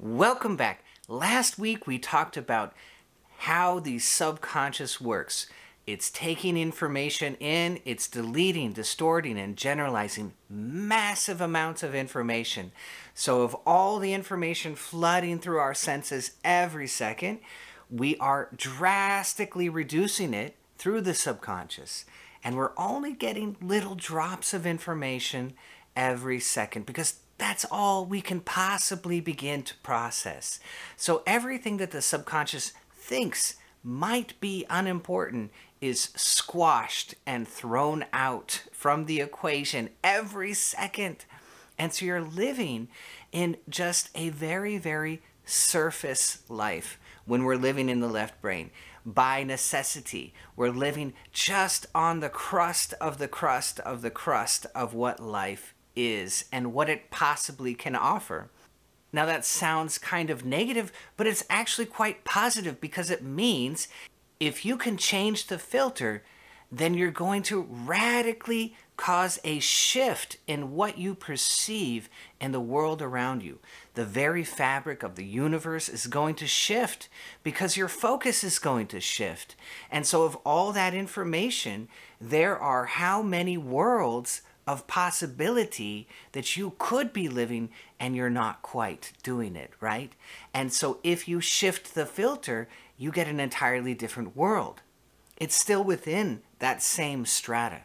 Welcome back. Last week we talked about how the subconscious works. It's taking information in, it's deleting, distorting, and generalizing massive amounts of information. So of all the information flooding through our senses every second, we are drastically reducing it through the subconscious. And we're only getting little drops of information every second because that's all we can possibly begin to process. So everything that the subconscious thinks might be unimportant is squashed and thrown out from the equation every second. And so you're living in just a very, very surface life when we're living in the left brain. By necessity, we're living just on the crust of the crust of the crust of what life is and what it possibly can offer. Now that sounds kind of negative, but it's actually quite positive because it means if you can change the filter, then you're going to radically cause a shift in what you perceive in the world around you. The very fabric of the universe is going to shift because your focus is going to shift. And so of all that information, there are how many worlds of possibility that you could be living and you're not quite doing it, right? And so if you shift the filter, you get an entirely different world. It's still within that same strata,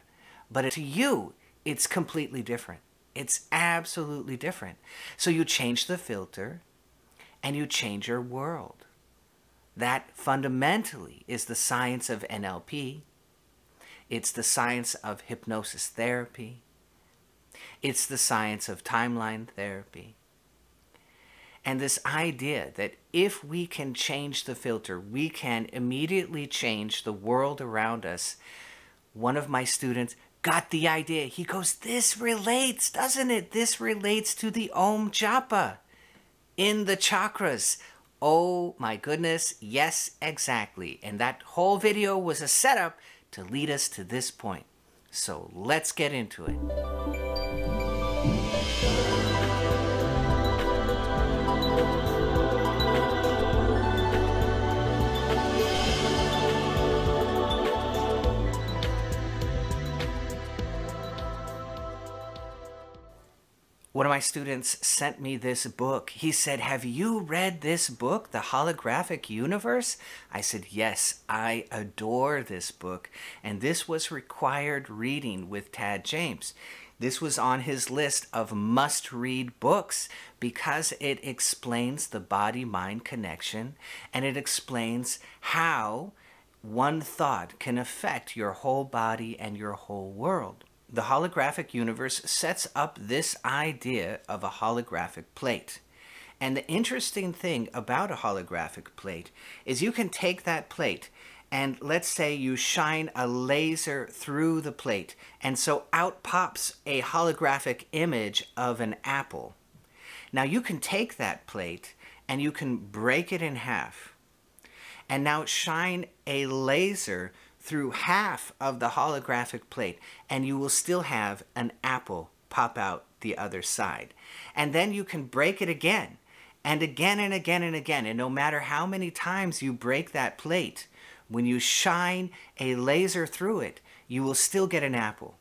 but to you, it's completely different. It's absolutely different. So you change the filter and you change your world. That fundamentally is the science of NLP. It's the science of hypnosis therapy. It's the science of timeline therapy. And this idea that if we can change the filter, we can immediately change the world around us. One of my students got the idea. He goes, this relates, doesn't it? This relates to the OM Japa in the chakras. Oh my goodness, yes, exactly. And that whole video was a setup to lead us to this point. So let's get into it. One of my students sent me this book. He said, have you read this book, The Holographic Universe? I said, yes, I adore this book. And this was required reading with Tad James. This was on his list of must-read books because it explains the body-mind connection and it explains how one thought can affect your whole body and your whole world. The holographic universe sets up this idea of a holographic plate. And the interesting thing about a holographic plate is you can take that plate and let's say you shine a laser through the plate and so out pops a holographic image of an apple. Now you can take that plate and you can break it in half and now shine a laser through half of the holographic plate and you will still have an apple pop out the other side. And then you can break it again and again and again and again. And no matter how many times you break that plate, when you shine a laser through it, you will still get an apple.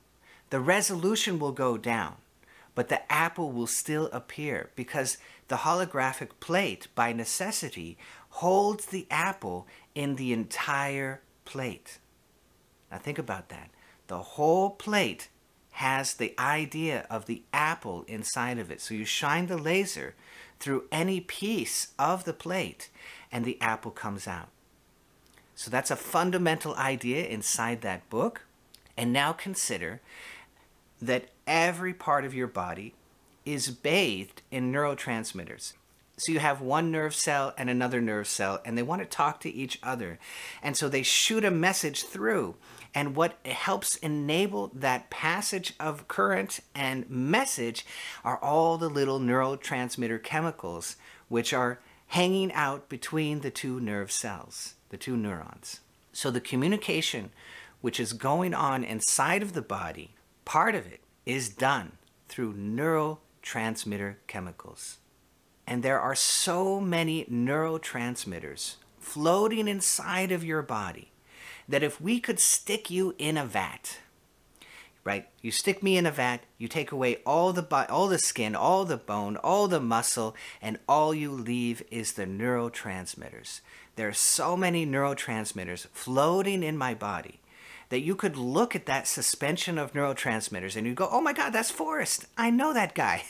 The resolution will go down, but the apple will still appear because the holographic plate, by necessity, holds the apple in the entire plate. Now think about that. The whole plate has the idea of the apple inside of it. So you shine the laser through any piece of the plate and the apple comes out. So that's a fundamental idea inside that book. And now consider that every part of your body is bathed in neurotransmitters. So you have one nerve cell and another nerve cell, and they want to talk to each other. And so they shoot a message through. And what helps enable that passage of current and message are all the little neurotransmitter chemicals, which are hanging out between the two nerve cells, the two neurons. So the communication which is going on inside of the body, part of it is done through neurotransmitter chemicals. And there are so many neurotransmitters floating inside of your body that if we could stick you in a vat, right? You stick me in a vat, you take away all the skin, all the bone, all the muscle, and all you leave is the neurotransmitters. There are so many neurotransmitters floating in my body that you could look at that suspension of neurotransmitters and you go, oh my God, that's Forrest. I know that guy.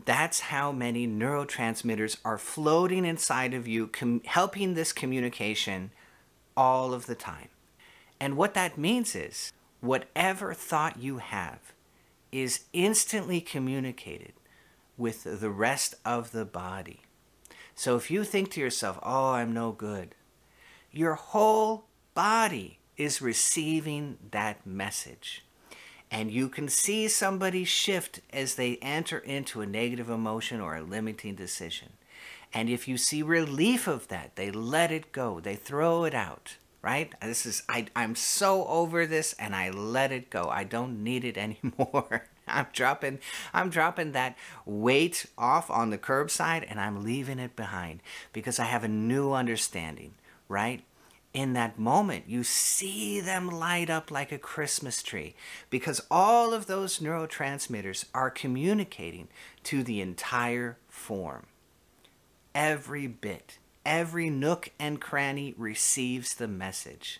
That's how many neurotransmitters are floating inside of you, helping this communication all of the time. And what that means is, whatever thought you have is instantly communicated with the rest of the body. So if you think to yourself, oh, I'm no good, your whole body is receiving that message. And you can see somebody shift as they enter into a negative emotion or a limiting decision. And if you see relief of that, they let it go. They throw it out, right? I'm so over this and I let it go. I don't need it anymore. I'm dropping that weight off on the curbside and I'm leaving it behind because I have a new understanding, right? In that moment, you see them light up like a Christmas tree because all of those neurotransmitters are communicating to the entire form. Every bit, every nook and cranny receives the message.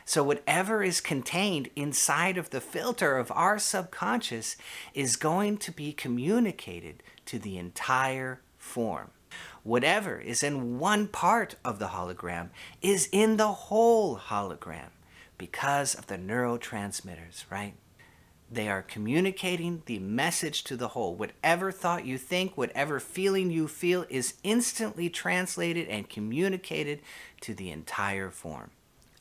So whatever is contained inside of the filter of our subconscious is going to be communicated to the entire form. Whatever is in one part of the hologram is in the whole hologram because of the neurotransmitters, right? They are communicating the message to the whole. Whatever thought you think, whatever feeling you feel is instantly translated and communicated to the entire form.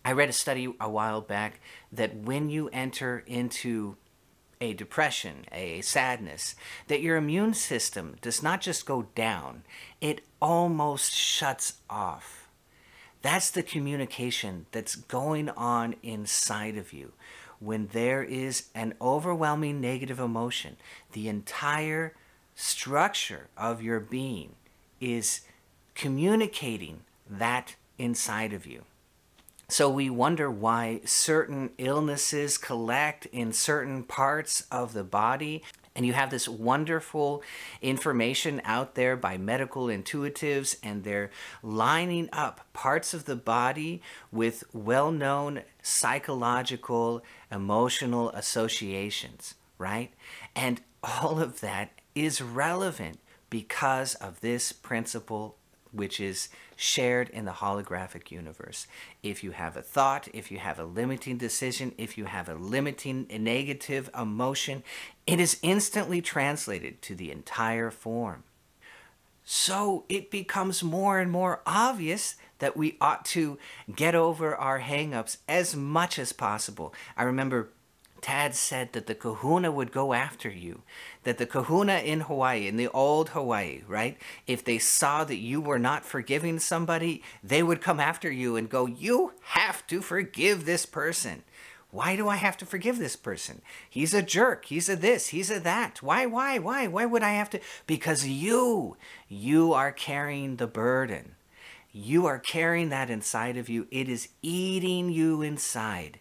I read a study a while back that when you enter into a depression, a sadness, that your immune system does not just go down, it almost shuts off. That's the communication that's going on inside of you. When there is an overwhelming negative emotion, the entire structure of your being is communicating that inside of you. So we wonder why certain illnesses collect in certain parts of the body. And you have this wonderful information out there by medical intuitives, and they're lining up parts of the body with well-known psychological, emotional associations, right? And all of that is relevant because of this principle, which is shared in the holographic universe. If you have a thought, if you have a limiting decision, if you have a limiting negative emotion, it is instantly translated to the entire form. So it becomes more and more obvious that we ought to get over our hang-ups as much as possible. I remember Tad said that the kahuna would go after you, that the kahuna in Hawaii, in the old Hawaii, right? If they saw that you were not forgiving somebody, they would come after you and go, you have to forgive this person. Why do I have to forgive this person? He's a jerk. He's a this. He's a that. Why would I have to? Because you are carrying the burden. You are carrying that inside of you. It is eating you inside.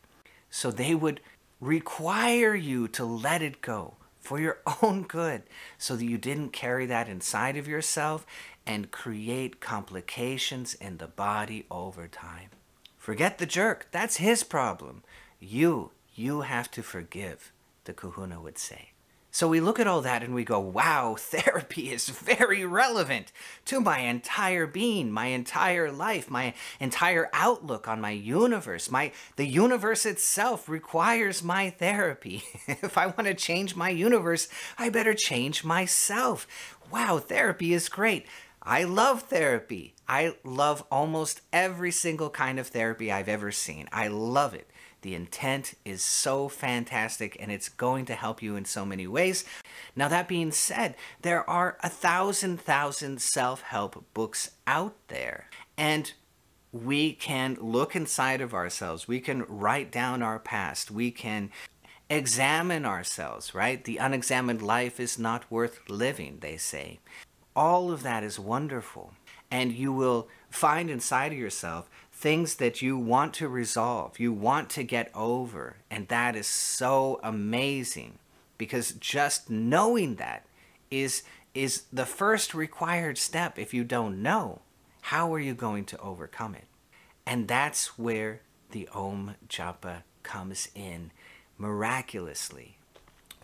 So they would require you to let it go for your own good so that you didn't carry that inside of yourself and create complications in the body over time. Forget the jerk. That's his problem. You have to forgive, the kahuna would say. So we look at all that and we go, wow, therapy is very relevant to my entire being, my entire life, my entire outlook on my universe. The universe itself requires my therapy. If I want to change my universe, I better change myself. Wow, therapy is great. I love therapy. I love almost every single kind of therapy I've ever seen. I love it. The intent is so fantastic and it's going to help you in so many ways. Now that being said, there are 1,000 self-help books out there, and we can look inside of ourselves. We can write down our past. We can examine ourselves, right? The unexamined life is not worth living, they say. all of that is wonderful. And you will find inside of yourself things that you want to resolve, you want to get over. And that is so amazing, because just knowing that is the first required step. If you don't know, how are you going to overcome it? And that's where the OM Japa comes in miraculously.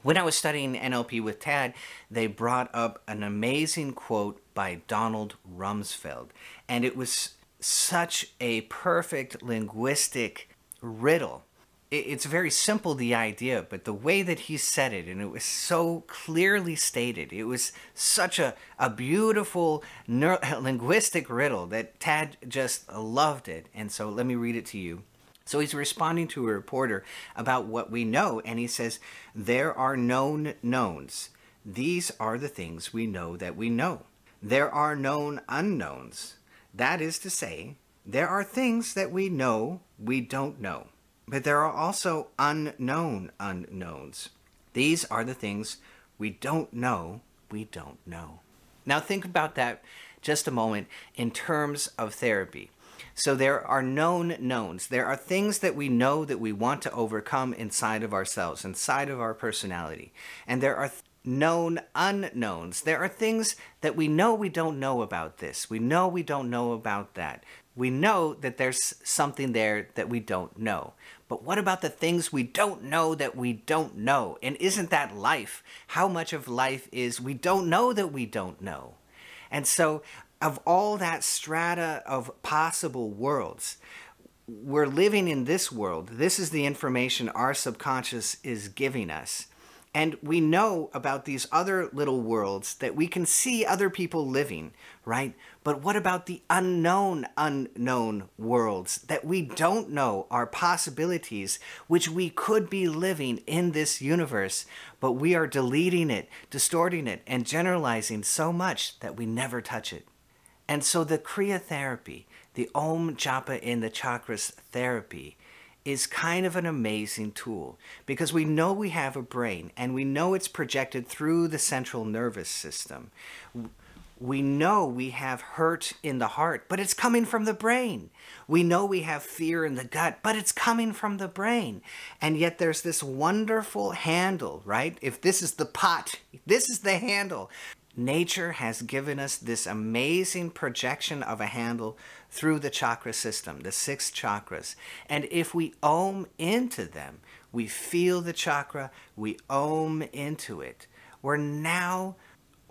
When I was studying NLP with Tad, they brought up an amazing quote by Donald Rumsfeld. And it was such a perfect linguistic riddle. It's very simple, the idea, but the way that he said it, and it was so clearly stated, it was such a beautiful linguistic riddle that Tad just loved it. And so let me read it to you. So he's responding to a reporter about what we know, and he says, there are known knowns. These are the things we know that we know. There are known unknowns. That is to say, there are things that we know we don't know. But there are also unknown unknowns. These are the things we don't know we don't know. Now think about that just a moment in terms of therapy. So there are known knowns. There are things that we know that we want to overcome inside of ourselves, inside of our personality. And there are known unknowns. There are things that we know we don't know about this. We know we don't know about that. We know that there's something there that we don't know. But what about the things we don't know that we don't know? And isn't that life? How much of life is we don't know that we don't know? And so of all that strata of possible worlds, we're living in this world. This is the information our subconscious is giving us. And we know about these other little worlds that we can see other people living, right? But what about the unknown worlds that we don't know are possibilities which we could be living in this universe, but we are deleting it, distorting it, and generalizing so much that we never touch it. And so the Kriya Therapy, the OM Japa in the Chakras therapy, is kind of an amazing tool, because we know we have a brain and we know it's projected through the central nervous system. We know we have hurt in the heart, but it's coming from the brain. We know we have fear in the gut, but it's coming from the brain. And yet there's this wonderful handle, right? If this is the pot, this is the handle. Nature has given us this amazing projection of a handle through the chakra system, the 6 chakras. And if we Om into them, we feel the chakra, we Om into it. We're now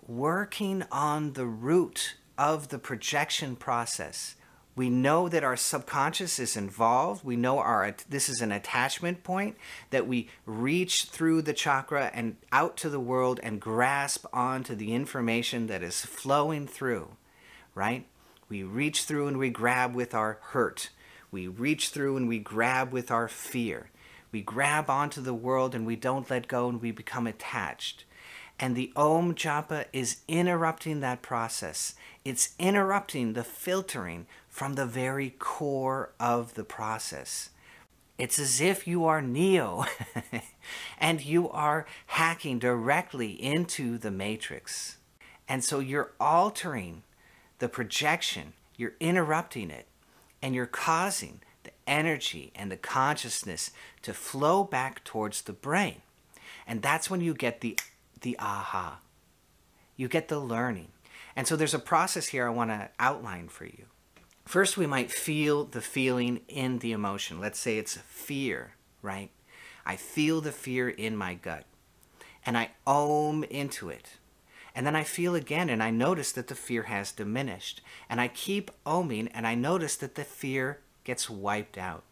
working on the root of the projection process. We know that our subconscious is involved. We know this is an attachment point, that we reach through the chakra and out to the world and grasp onto the information that is flowing through, right? We reach through and we grab with our hurt. We reach through and we grab with our fear. We grab onto the world and we don't let go and we become attached. And the OM Japa is interrupting that process. It's interrupting the filtering from the very core of the process. It's as if you are Neo and you are hacking directly into the matrix. And so you're altering the projection, you're interrupting it, and you're causing the energy and the consciousness to flow back towards the brain. And that's when you get the aha. You get the learning. And so there's a process here I want to outline for you. First, we might feel the feeling in the emotion. Let's say it's fear, right? I feel the fear in my gut. And I Om into it. And then I feel again, and I notice that the fear has diminished. And I keep Oming, and I notice that the fear gets wiped out.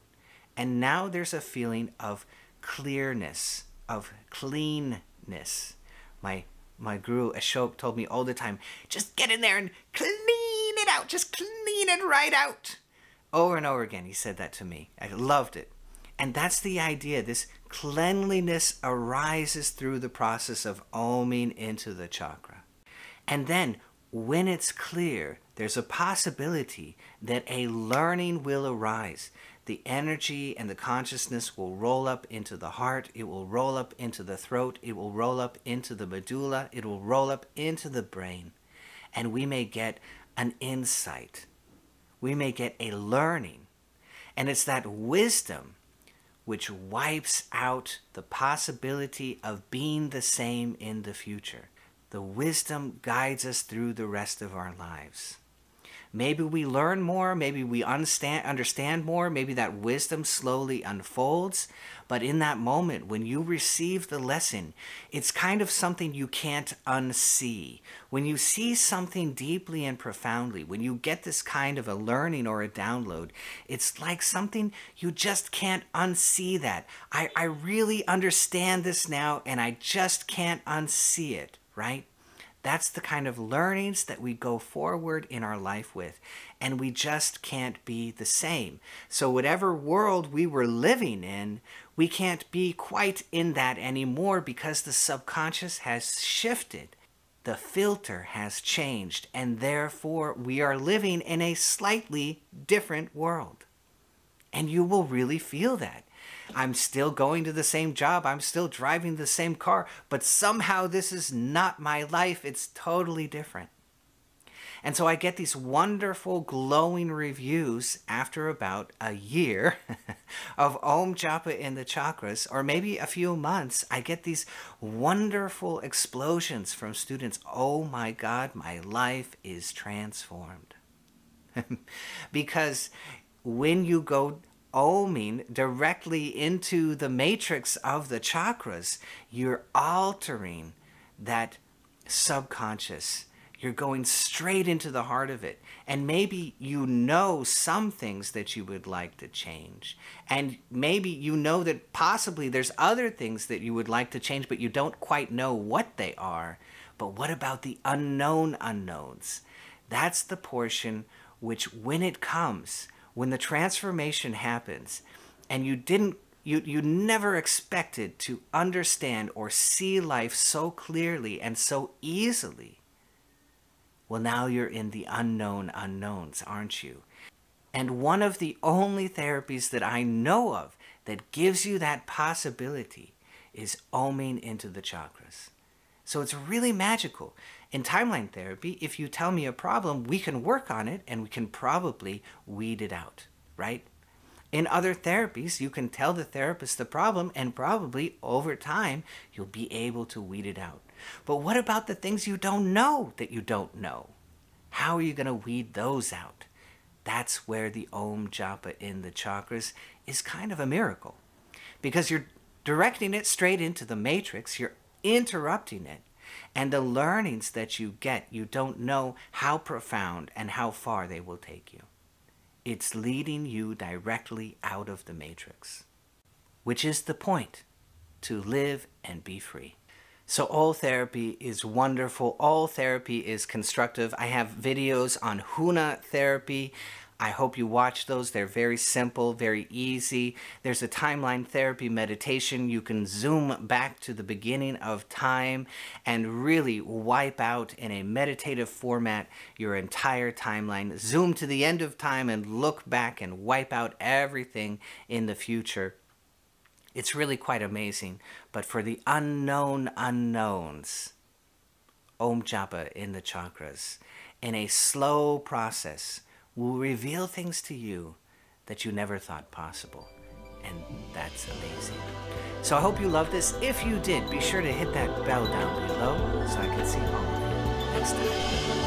And now there's a feeling of clearness, of cleanness. My guru Ashok told me all the time, just get in there and clean it out. Just clean it right out. Over and over again, he said that to me. I loved it. And that's the idea. This cleanliness arises through the process of oming into the chakra. And then when it's clear, there's a possibility that a learning will arise. The energy and the consciousness will roll up into the heart. It will roll up into the throat. It will roll up into the medulla. It will roll up into the brain. and we may get an insight. We may get a learning. And it's that wisdom which wipes out the possibility of being the same in the future. The wisdom guides us through the rest of our lives. Maybe we learn more, maybe we understand more, maybe that wisdom slowly unfolds. But in that moment, when you receive the lesson, it's kind of something you can't unsee. When you see something deeply and profoundly, when you get this kind of a learning or a download, it's like something you just can't unsee that. I really understand this now, and I just can't unsee it, right? That's the kind of learnings that we go forward in our life with, and we just can't be the same. So whatever world we were living in, we can't be quite in that anymore because the subconscious has shifted. The filter has changed, and therefore we are living in a slightly different world. And you will really feel that. I'm still going to the same job. I'm still driving the same car. But somehow this is not my life. It's totally different. And so I get these wonderful glowing reviews after about a year of OM Japa in the chakras, or maybe a few months. I get these wonderful explosions from students. Oh my God, my life is transformed. Because when you go oming directly into the matrix of the chakras, you're altering that subconscious. You're going straight into the heart of it. And maybe you know some things that you would like to change. And maybe you know that possibly there's other things that you would like to change, but you don't quite know what they are. But what about the unknown unknowns? That's the portion which, when it comes, when the transformation happens, and you never expected to understand or see life so clearly and so easily, well, now you're in the unknown unknowns, aren't you? And one of the only therapies that I know of that gives you that possibility is oming into the chakras. So it's really magical. In timeline therapy, if you tell me a problem, we can work on it and we can probably weed it out, right? In other therapies, you can tell the therapist the problem and probably over time, you'll be able to weed it out. But what about the things you don't know that you don't know? How are you going to weed those out? That's where the OM Japa in the chakras is kind of a miracle. Because you're directing it straight into the matrix, you're interrupting it. And the learnings that you get, you don't know how profound and how far they will take you. It's leading you directly out of the matrix, which is the point, to live and be free. So all therapy is wonderful. All therapy is constructive. I have videos on Huna therapy. I hope you watch those. They're very simple, very easy. There's a timeline therapy meditation. You can zoom back to the beginning of time and really wipe out in a meditative format your entire timeline. Zoom to the end of time and look back and wipe out everything in the future. It's really quite amazing. But for the unknown unknowns, OM Japa in the chakras, in a slow process, will reveal things to you that you never thought possible. And that's amazing. So I hope you love this. If you did, be sure to hit that bell down below so I can see all of you next time.